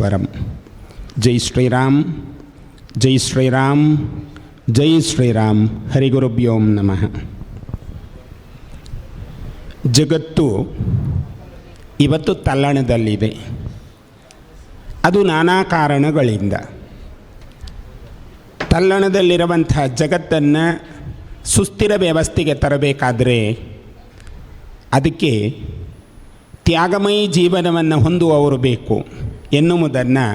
ಸ್ವರಂ. ಜೈ ಶ್ರೀರಾಮ್, ಜೈ ಶ್ರೀರಾಮ್, ಜೈ ಶ್ರೀರಾಮ್. ಹರಿಗುರುಭ್ಯೋಂ ನಮಃ. ಜಗತ್ತು ಇವತ್ತು ತಲ್ಲಣದಲ್ಲಿದೆ. ಅದು ನಾನಾ ಕಾರಣಗಳಿಂದ. ತಲ್ಲಣದಲ್ಲಿರುವಂಥ ಜಗತ್ತನ್ನು ಸುಸ್ಥಿರ ವ್ಯವಸ್ಥೆಗೆ ತರಬೇಕಾದರೆ ಅದಕ್ಕೆ ತ್ಯಾಗಮಯಿ ಜೀವನವನ್ನು ಹೊಂದುವವರು ಬೇಕು ಎನ್ನುವುದನ್ನು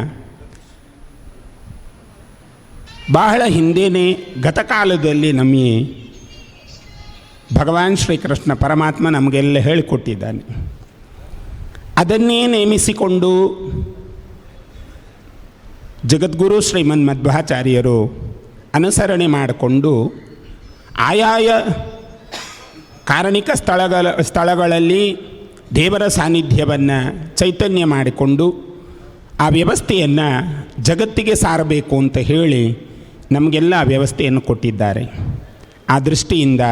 ಬಹಳ ಹಿಂದೆಯೇ ಗತಕಾಲದಲ್ಲಿ ನಮಗೆ ಭಗವಾನ್ ಶ್ರೀಕೃಷ್ಣ ಪರಮಾತ್ಮ ನಮಗೆಲ್ಲ ಹೇಳಿಕೊಟ್ಟಿದ್ದಾನೆ. ಅದನ್ನೇ ನೇಮಿಸಿಕೊಂಡು ಜಗದ್ಗುರು ಶ್ರೀಮನ್ ಮಧ್ವಾಚಾರ್ಯರು ಅನುಸರಣೆ ಮಾಡಿಕೊಂಡು ಆಯಾಯ ಕಾರಣಿಕ ಸ್ಥಳಗಳಲ್ಲಿ ದೇವರ ಸಾನ್ನಿಧ್ಯವನ್ನು ಚೈತನ್ಯ ಮಾಡಿಕೊಂಡು ಆ ವ್ಯವಸ್ಥೆಯನ್ನು ಜಗತ್ತಿಗೆ ಸಾರಬೇಕು ಅಂತ ಹೇಳಿ ನಮಗೆಲ್ಲ ಆ ವ್ಯವಸ್ಥೆಯನ್ನು ಕೊಟ್ಟಿದ್ದಾರೆ. ಆ ದೃಷ್ಟಿಯಿಂದ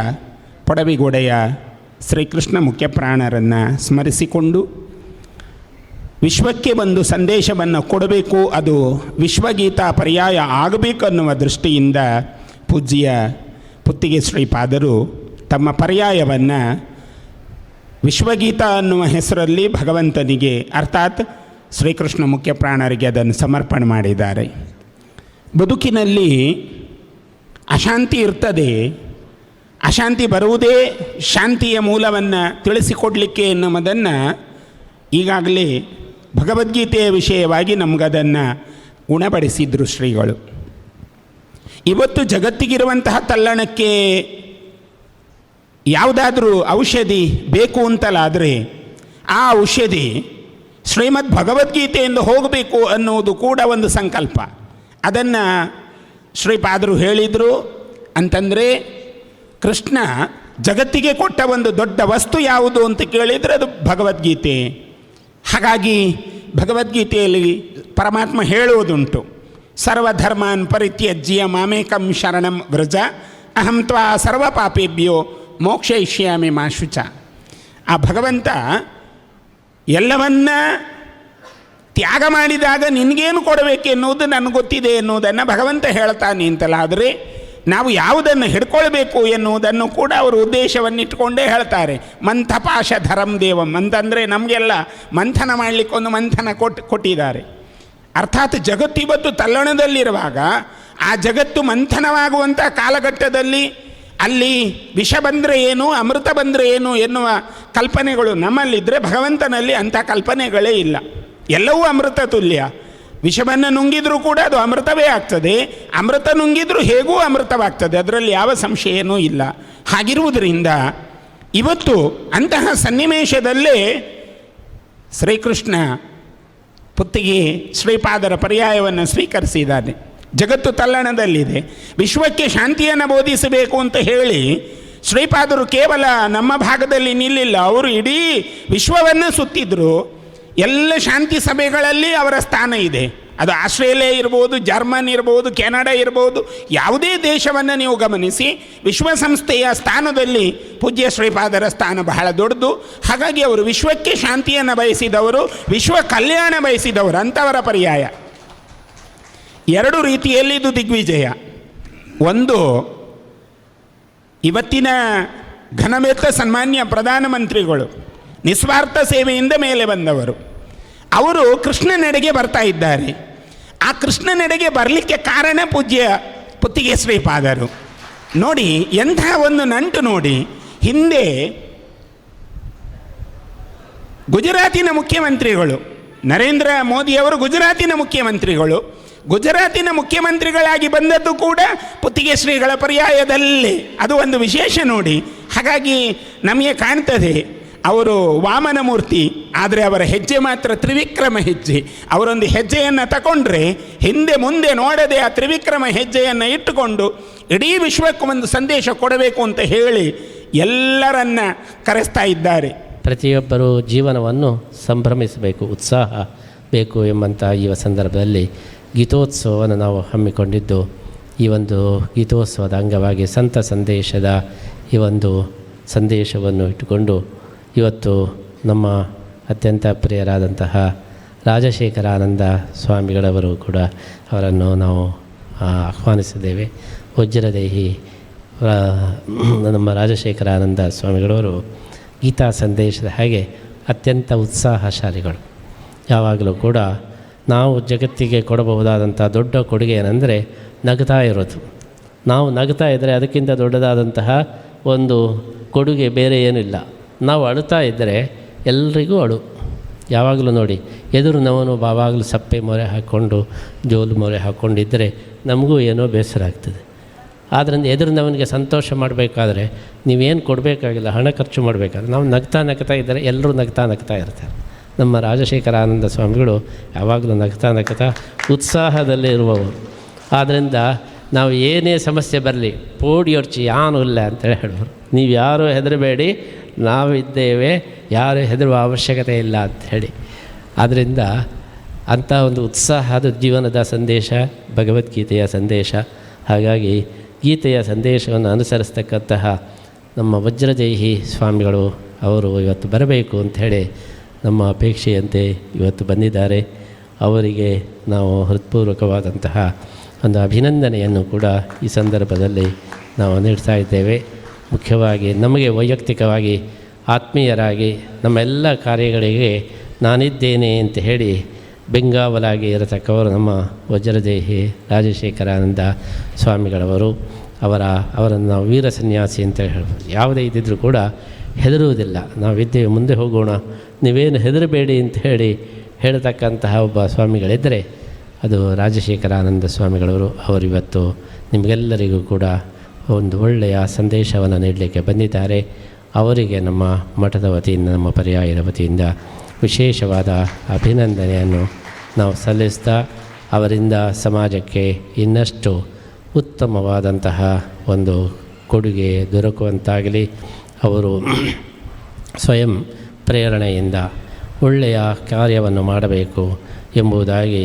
ಪೊಡವಿಗೊಡೆಯ ಶ್ರೀಕೃಷ್ಣ ಮುಖ್ಯ ಪ್ರಾಣರನ್ನು ಸ್ಮರಿಸಿಕೊಂಡು ವಿಶ್ವಕ್ಕೆ ಒಂದು ಸಂದೇಶವನ್ನು ಕೊಡಬೇಕು, ಅದು ವಿಶ್ವಗೀತಾ ಪರ್ಯಾಯ ಆಗಬೇಕು ಅನ್ನುವ ದೃಷ್ಟಿಯಿಂದ ಪೂಜ್ಯ ಪುತ್ತಿಗೆ ಶ್ರೀಪಾದರು ತಮ್ಮ ಪರ್ಯಾಯವನ್ನು ವಿಶ್ವಗೀತಾ ಅನ್ನುವ ಹೆಸರಲ್ಲಿ ಭಗವಂತನಿಗೆ ಅರ್ಥಾತ್ ಶ್ರೀಕೃಷ್ಣ ಮುಖ್ಯ ಪ್ರಾಣರಿಗೆ ಅದನ್ನು ಸಮರ್ಪಣೆ ಮಾಡಿದ್ದಾರೆ. ಬದುಕಿನಲ್ಲಿ ಅಶಾಂತಿ ಇರ್ತದೆ. ಅಶಾಂತಿ ಬರುವುದೇ ಶಾಂತಿಯ ಮೂಲವನ್ನು ತಿಳಿಸಿಕೊಡಲಿಕ್ಕೆ ಎನ್ನುವುದನ್ನು ಈಗಾಗಲೇ ಭಗವದ್ಗೀತೆಯ ವಿಷಯವಾಗಿ ನಮಗದನ್ನು ಉಣಬಡಿಸಿದ್ರು ಶ್ರೀಗಳು. ಇವತ್ತು ಜಗತ್ತಿಗಿರುವಂತಹ ತಲ್ಲಣಕ್ಕೆ ಯಾವುದಾದ್ರೂ ಔಷಧಿ ಬೇಕು ಅಂತಲಾದರೆ ಆ ಔಷಧಿ ಶ್ರೀಮದ್ ಭಗವದ್ಗೀತೆಯಿಂದ ಹೋಗಬೇಕು ಅನ್ನುವುದು ಕೂಡ ಒಂದು ಸಂಕಲ್ಪ. ಅದನ್ನು ಶ್ರೀಪಾದರು ಹೇಳಿದರು. ಅಂತಂದರೆ ಕೃಷ್ಣ ಜಗತ್ತಿಗೆ ಕೊಟ್ಟ ಒಂದು ದೊಡ್ಡ ವಸ್ತು ಯಾವುದು ಅಂತ ಕೇಳಿದರೆ ಅದು ಭಗವದ್ಗೀತೆ. ಹಾಗಾಗಿ ಭಗವದ್ಗೀತೆಯಲ್ಲಿ ಪರಮಾತ್ಮ ಹೇಳುವುದುಂಟು, ಸರ್ವಧರ್ಮಾನ್ ಪರಿತ್ಯಜ್ಯ ಮಾಮೇಕಂ ಶರಣಂ ವ್ರಜ ಅಹಂ ತ್ವಾ ಸರ್ವ ಪಾಪೇಭ್ಯೋ ಮೋಕ್ಷಯಿಷ್ಯಾಮಿ ಮಾ ಶುಚ. ಆ ಭಗವಂತ ಎಲ್ಲವನ್ನ ತ್ಯಾಗ ಮಾಡಿದಾಗ ನಿನಗೇನು ಕೊಡಬೇಕು ಎನ್ನುವುದು ನನಗೆ ಗೊತ್ತಿದೆ ಎನ್ನುವುದನ್ನು ಭಗವಂತ ಹೇಳ್ತಾನೆ ಅಂತಲ್ಲ. ಆದರೆ ನಾವು ಯಾವುದನ್ನು ಹಿಡ್ಕೊಳ್ಬೇಕು ಎನ್ನುವುದನ್ನು ಕೂಡ ಅವರು ಉದ್ದೇಶವನ್ನಿಟ್ಟುಕೊಂಡೇ ಹೇಳ್ತಾರೆ. ಮಂಥಪಾಶ ಧರಂ ದೇವಂ ಅಂತಂದರೆ ನಮಗೆಲ್ಲ ಮಂಥನ ಮಾಡಲಿಕ್ಕೊಂದು ಮಂಥನ ಕೊಟ್ಟಿದ್ದಾರೆ. ಅರ್ಥಾತ್ ಜಗತ್ತು ಇವತ್ತು ತಲ್ಲಣದಲ್ಲಿರುವಾಗ ಆ ಜಗತ್ತು ಮಂಥನವಾಗುವಂಥ ಕಾಲಘಟ್ಟದಲ್ಲಿ ಅಲ್ಲಿ ವಿಷ ಬಂದರೆ ಏನು, ಅಮೃತ ಬಂದರೆ ಏನು ಎನ್ನುವ ಕಲ್ಪನೆಗಳು ನಮ್ಮಲ್ಲಿದ್ದರೆ ಭಗವಂತನಲ್ಲಿ ಅಂಥ ಕಲ್ಪನೆಗಳೇ ಇಲ್ಲ. ಎಲ್ಲವೂ ಅಮೃತ ತುಲ್ಯ. ವಿಷವನ್ನು ನುಂಗಿದ್ರೂ ಕೂಡ ಅದು ಅಮೃತವೇ ಆಗ್ತದೆ, ಅಮೃತ ನುಂಗಿದ್ರೂ ಹೇಗೂ ಅಮೃತವಾಗ್ತದೆ, ಅದರಲ್ಲಿ ಯಾವ ಸಂಶಯನೂ ಇಲ್ಲ. ಹಾಗಿರುವುದರಿಂದ ಇವತ್ತು ಅಂತಹ ಸನ್ನಿವೇಶದಲ್ಲೇ ಶ್ರೀಕೃಷ್ಣ ಪುತ್ತಿಗೆ ಶ್ರೀಪಾದರ ಪರ್ಯಾಯವನ್ನು ಸ್ವೀಕರಿಸಿದ್ದಾನೆ. ಜಗತ್ತು ತಲ್ಲಣದಲ್ಲಿದೆ, ವಿಶ್ವಕ್ಕೆ ಶಾಂತಿಯನ್ನು ಬೋಧಿಸಬೇಕು ಅಂತ ಹೇಳಿ ಶ್ರೀಪಾದರು ಕೇವಲ ನಮ್ಮ ಭಾಗದಲ್ಲಿ ನಿಲ್ಲಿಲ್ಲ, ಅವರು ಇಡೀ ವಿಶ್ವವನ್ನು ಸುತ್ತಿದ್ರು. ಎಲ್ಲ ಶಾಂತಿ ಸಭೆಗಳಲ್ಲಿ ಅವರ ಸ್ಥಾನ ಇದೆ. ಅದು ಆಸ್ಟ್ರೇಲಿಯಾ ಇರ್ಬೋದು, ಜರ್ಮನ್ ಇರ್ಬೋದು, ಕೆನಡಾ ಇರ್ಬೋದು, ಯಾವುದೇ ದೇಶವನ್ನು ನೀವು ಗಮನಿಸಿ ವಿಶ್ವಸಂಸ್ಥೆಯ ಸ್ಥಾನದಲ್ಲಿ ಪೂಜ್ಯ ಶ್ರೀಪಾದರ ಸ್ಥಾನ ಬಹಳ ದೊಡ್ಡದು. ಹಾಗಾಗಿ ಅವರು ವಿಶ್ವಕ್ಕೆ ಶಾಂತಿಯನ್ನು ಬಯಸಿದವರು, ವಿಶ್ವ ಕಲ್ಯಾಣ ಬಯಸಿದವರು. ಅಂಥವರ ಪರ್ಯಾಯ ಎರಡು ರೀತಿಯಲ್ಲಿ ಇದು ದಿಗ್ವಿಜಯ. ಒಂದು, ಇವತ್ತಿನ ಘನಮೆತ್ತ ಸನ್ಮಾನ್ಯ ಪ್ರಧಾನಮಂತ್ರಿಗಳು ನಿಸ್ವಾರ್ಥ ಸೇವೆಯಿಂದ ಮೇಲೆ ಬಂದವರು. ಅವರು ಕೃಷ್ಣನೆಡೆಗೆ ಬರ್ತಾ ಇದ್ದಾರೆ. ಆ ಕೃಷ್ಣನೆಡೆಗೆ ಬರಲಿಕ್ಕೆ ಕಾರಣ ಪೂಜ್ಯ ಪುತ್ತಿಗೆ ಶ್ರೀಪಾದರು. ನೋಡಿ ಎಂಥ ಒಂದು ನಂಟು ನೋಡಿ. ಹಿಂದೆ ಗುಜರಾತಿನ ಮುಖ್ಯಮಂತ್ರಿಗಳು ನರೇಂದ್ರ ಮೋದಿಯವರು ಗುಜರಾತಿನ ಮುಖ್ಯಮಂತ್ರಿಗಳು. ಗುಜರಾತಿನ ಮುಖ್ಯಮಂತ್ರಿಗಳಾಗಿ ಬಂದದ್ದು ಕೂಡ ಪುತ್ತಿಗೆ ಶ್ರೀಗಳ ಪರ್ಯಾಯದಲ್ಲೇ. ಅದು ಒಂದು ವಿಶೇಷ ನೋಡಿ. ಹಾಗಾಗಿ ನಮಗೆ ಕಾಣ್ತದೆ ಅವರು ವಾಮನ ಮೂರ್ತಿ, ಆದರೆ ಅವರ ಹೆಜ್ಜೆ ಮಾತ್ರ ತ್ರಿವಿಕ್ರಮ ಹೆಜ್ಜೆ. ಅವರೊಂದು ಹೆಜ್ಜೆಯನ್ನು ತಗೊಂಡ್ರೆ ಹಿಂದೆ ಮುಂದೆ ನೋಡದೆ ಆ ತ್ರಿವಿಕ್ರಮ ಹೆಜ್ಜೆಯನ್ನು ಇಟ್ಟುಕೊಂಡು ಇಡೀ ವಿಶ್ವಕ್ಕೆ ಒಂದು ಸಂದೇಶ ಕೊಡಬೇಕು ಅಂತ ಹೇಳಿ ಎಲ್ಲರನ್ನ ಕರೆಸ್ತಾ ಇದ್ದಾರೆ. ಪ್ರತಿಯೊಬ್ಬರೂ ಜೀವನವನ್ನು ಸಂಭ್ರಮಿಸಬೇಕು, ಉತ್ಸಾಹ ಬೇಕು ಎಂಬಂಥ ಈ ಸಂದರ್ಭದಲ್ಲಿ ಗೀತೋತ್ಸವವನ್ನು ನಾವು ಹಮ್ಮಿಕೊಂಡಿದ್ದು, ಈ ಒಂದು ಗೀತೋತ್ಸವದ ಅಂಗವಾಗಿ ಸಂತ ಸಂದೇಶದ ಈ ಒಂದು ಸಂದೇಶವನ್ನು ಇಟ್ಟುಕೊಂಡು ಇವತ್ತು ನಮ್ಮ ಅತ್ಯಂತ ಪ್ರಿಯರಾದಂತಹ ರಾಜಶೇಖರಾನಂದ ಸ್ವಾಮಿಗಳವರು ಕೂಡ ಅವರನ್ನು ನಾವು ಆಹ್ವಾನಿಸಿದ್ದೇವೆ. ವಜ್ರದೇಹಿ ನಮ್ಮ ರಾಜಶೇಖರಾನಂದ ಸ್ವಾಮಿಗಳವರು ಗೀತಾ ಸಂದೇಶದ ಹಾಗೆ ಅತ್ಯಂತ ಉತ್ಸಾಹಶಾಲಿಗಳು. ಯಾವಾಗಲೂ ಕೂಡ ನಾವು ಜಗತ್ತಿಗೆ ಕೊಡಬಹುದಾದಂಥ ದೊಡ್ಡ ಕೊಡುಗೆ ಏನೆಂದರೆ ನಗ್ತಾ ಇರೋದು. ನಾವು ನಗ್ತಾ ಇದ್ದರೆ ಅದಕ್ಕಿಂತ ದೊಡ್ಡದಾದಂತಹ ಒಂದು ಕೊಡುಗೆ ಬೇರೆ ಏನಿಲ್ಲ. ನಾವು ಅಳುತ್ತಾ ಇದ್ದರೆ ಎಲ್ರಿಗೂ ಅಳು. ಯಾವಾಗಲೂ ನೋಡಿ, ಎದುರು ನವನು ಯಾವಾಗಲೂ ಸಪ್ಪೆ ಮೊರೆ ಹಾಕ್ಕೊಂಡು ಜೋಲು ಮೊರೆ ಹಾಕ್ಕೊಂಡಿದ್ದರೆ ನಮಗೂ ಏನೋ ಬೇಸರ ಆಗ್ತದೆ. ಆದ್ದರಿಂದ ಎದುರಿನವನಿಗೆ ಸಂತೋಷ ಮಾಡಬೇಕಾದ್ರೆ ನೀವೇನು ಕೊಡಬೇಕಾಗಿಲ್ಲ, ಹಣ ಖರ್ಚು ಮಾಡಬೇಕಾದ್ರೆ ನಾವು ನಗ್ತಾ ಇದ್ದರೆ ಎಲ್ಲರೂ ನಗ್ತಾ ಇರ್ತಾರೆ. ನಮ್ಮ ರಾಜಶೇಖರಾನಂದ ಸ್ವಾಮಿಗಳು ಯಾವಾಗಲೂ ನಗ್ತಾ ಉತ್ಸಾಹದಲ್ಲೇ ಇರುವವರು. ಆದ್ದರಿಂದ ನಾವು ಏನೇ ಸಮಸ್ಯೆ ಬರಲಿ ಪೋಡಿಯೊರ್ಚಿ ಯಾನು ಇಲ್ಲ ಅಂತೇಳಿ ಹೇಳೋರು. ನೀವು ಯಾರೂ ಹೆದರಬೇಡಿ, ನಾವಿದ್ದೇವೆ, ಯಾರೂ ಹೆದರುವ ಅವಶ್ಯಕತೆ ಇಲ್ಲ ಅಂಥೇಳಿ. ಆದ್ದರಿಂದ ಅಂಥ ಒಂದು ಉತ್ಸಾಹದ ಜೀವನದ ಸಂದೇಶ ಭಗವದ್ಗೀತೆಯ ಸಂದೇಶ. ಹಾಗಾಗಿ ಗೀತೆಯ ಸಂದೇಶವನ್ನು ಅನುಸರಿಸ್ತಕ್ಕಂತಹ ನಮ್ಮ ವಜ್ರದೇಹಿ ಸ್ವಾಮಿಗಳು ಅವರು ಇವತ್ತು ಬರಬೇಕು ಅಂಥೇಳಿ ನಮ್ಮ ಅಪೇಕ್ಷೆಯಂತೆ ಇವತ್ತು ಬಂದಿದ್ದಾರೆ. ಅವರಿಗೆ ನಾವು ಹೃತ್ಪೂರ್ವಕವಾದಂತಹ ಒಂದು ಅಭಿನಂದನೆಯನ್ನು ಕೂಡ ಈ ಸಂದರ್ಭದಲ್ಲಿ ನಾವು ನೀಡ್ತಾ ಇದ್ದೇವೆ. ಮುಖ್ಯವಾಗಿ ನಮಗೆ ವೈಯಕ್ತಿಕವಾಗಿ ಆತ್ಮೀಯರಾಗಿ ನಮ್ಮೆಲ್ಲ ಕಾರ್ಯಗಳಿಗೆ ನಾನಿದ್ದೇನೆ ಅಂತ ಹೇಳಿ ಬೆಂಗಾವಲಾಗಿ ಇರತಕ್ಕವರು ನಮ್ಮ ವಜ್ರದೇಹಿ ರಾಜಶೇಖರಾನಂದ ಸ್ವಾಮಿಗಳವರು. ಅವರನ್ನು ನಾವು ವೀರ ಸನ್ಯಾಸಿ ಅಂತ ಹೇಳ್ಬೋದು. ಯಾವುದೇ ಇದ್ದಿದ್ರೂ ಕೂಡ ಹೆದರುವುದಿಲ್ಲ. ನಾವಿದ್ದೇವೆ, ಮುಂದೆ ಹೋಗೋಣ, ನೀವೇನು ಹೆದರಬೇಡಿ ಅಂತ ಹೇಳಿ ಹೇಳ್ತಕ್ಕಂತಹ ಒಬ್ಬ ಸ್ವಾಮಿಗಳಿದ್ದರೆ ಅದು ರಾಜಶೇಖರಾನಂದ ಸ್ವಾಮಿಗಳವರು. ಅವರಿವತ್ತು ನಿಮಗೆಲ್ಲರಿಗೂ ಕೂಡ ಒಂದು ಒಳ್ಳೆಯ ಸಂದೇಶವನ್ನು ನೀಡಲಿಕ್ಕೆ ಬಂದಿದ್ದಾರೆ. ಅವರಿಗೆ ನಮ್ಮ ಮಠದ ವತಿಯಿಂದ, ನಮ್ಮ ಪರ್ಯಾಯದ ವತಿಯಿಂದ ವಿಶೇಷವಾದ ಅಭಿನಂದನೆಯನ್ನು ನಾವು ಸಲ್ಲಿಸ್ತಾ, ಅವರಿಂದ ಸಮಾಜಕ್ಕೆ ಇನ್ನಷ್ಟು ಉತ್ತಮವಾದಂತಹ ಒಂದು ಕೊಡುಗೆ ದೊರಕುವಂತಾಗಲಿ. ಅವರು ಸ್ವಯಂ ಪ್ರೇರಣೆಯಿಂದ ಒಳ್ಳೆಯ ಕಾರ್ಯವನ್ನು ಮಾಡಬೇಕು ಎಂಬುದಾಗಿ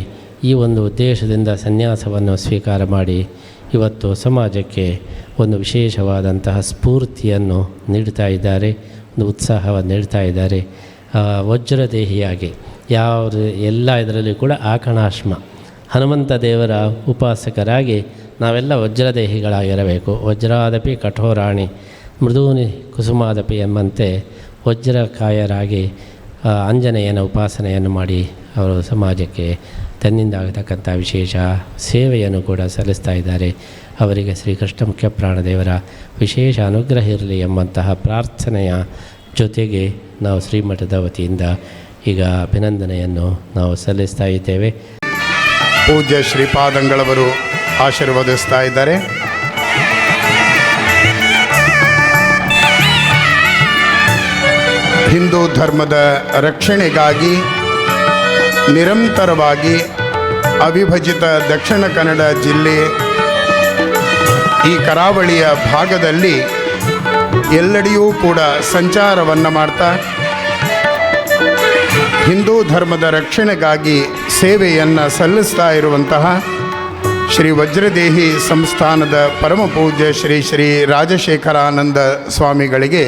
ಈ ಒಂದು ಉದ್ದೇಶದಿಂದ ಸನ್ಯಾಸವನ್ನು ಸ್ವೀಕಾರ ಮಾಡಿ ಇವತ್ತು ಸಮಾಜಕ್ಕೆ ಒಂದು ವಿಶೇಷವಾದಂತಹ ಸ್ಫೂರ್ತಿಯನ್ನು ನೀಡ್ತಾ ಇದ್ದಾರೆ, ಒಂದು ಉತ್ಸಾಹವನ್ನು ನೀಡ್ತಾ ಇದ್ದಾರೆ. ವಜ್ರದೇಹಿಯಾಗಿ ಎಲ್ಲ ಇದರಲ್ಲಿ ಕೂಡ ಆಕಣಾಶ್ಮ ಹನುಮಂತ ದೇವರ ಉಪಾಸಕರಾಗಿ ನಾವೆಲ್ಲ ವಜ್ರದೇಹಿಗಳಾಗಿರಬೇಕು. ವಜ್ರಾದಪಿ ಕಠೋರಾಣಿ ಮೃದೂನಿ ಕುಸುಮಾದಪಿ ಎಂಬಂತೆ ವಜ್ರಕಾಯರಾಗಿ ಆಂಜನೇಯನ ಉಪಾಸನೆಯನ್ನು ಮಾಡಿ ಅವರು ಸಮಾಜಕ್ಕೆ ತನ್ನಿಂದ ಆಗತಕ್ಕಂಥ ವಿಶೇಷ ಸೇವೆಯನ್ನು ಕೂಡ ಸಲ್ಲಿಸ್ತಾ ಇದ್ದಾರೆ. ಅವರಿಗೆ ಶ್ರೀಕೃಷ್ಣ ಮುಖ್ಯಪ್ರಾಣದೇವರ ವಿಶೇಷ ಅನುಗ್ರಹ ಇರಲಿ ಎಂಬಂತಹ ಪ್ರಾರ್ಥನೆಯ ಜೊತೆಗೆ ನಾವು ಶ್ರೀಮಠದ ವತಿಯಿಂದ ಈಗ ಅಭಿನಂದನೆಯನ್ನು ನಾವು ಸಲ್ಲಿಸ್ತಾ ಇದ್ದೇವೆ. ಪೂಜ್ಯ ಶ್ರೀಪಾದಂಗಳವರು ಆಶೀರ್ವದಿಸ್ತಾ ಇದ್ದಾರೆ. ಹಿಂದೂ ಧರ್ಮದ ರಕ್ಷಣೆಗಾಗಿ ನಿರಂತರವಾಗಿ ಅವಿಭಜಿತ ದಕ್ಷಿಣ ಕನ್ನಡ ಜಿಲ್ಲೆ ಈ ಕರಾವಳಿಯ ಭಾಗದಲ್ಲಿ ಎಲ್ಲೆಡೆಯೂ ಕೂಡ ಸಂಚಾರವನ್ನು ಮಾಡ್ತಾ ಹಿಂದೂ ಧರ್ಮದ ರಕ್ಷಣೆಗಾಗಿ ಸೇವೆಯನ್ನು ಸಲ್ಲಿಸ್ತಾ ಇರುವಂತಹ ಶ್ರೀ ವಜ್ರದೇಹಿ ಸಂಸ್ಥಾನದ ಪರಮ ಪೂಜ್ಯ ಶ್ರೀ ರಾಜಶೇಖರಾನಂದ ಸ್ವಾಮಿಗಳಿಗೆ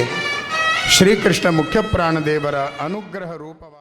ಶ್ರೀಕೃಷ್ಣ ಮುಖ್ಯಪ್ರಾಣದೇವರ ಅನುಗ್ರಹ ರೂಪವಾಗಿ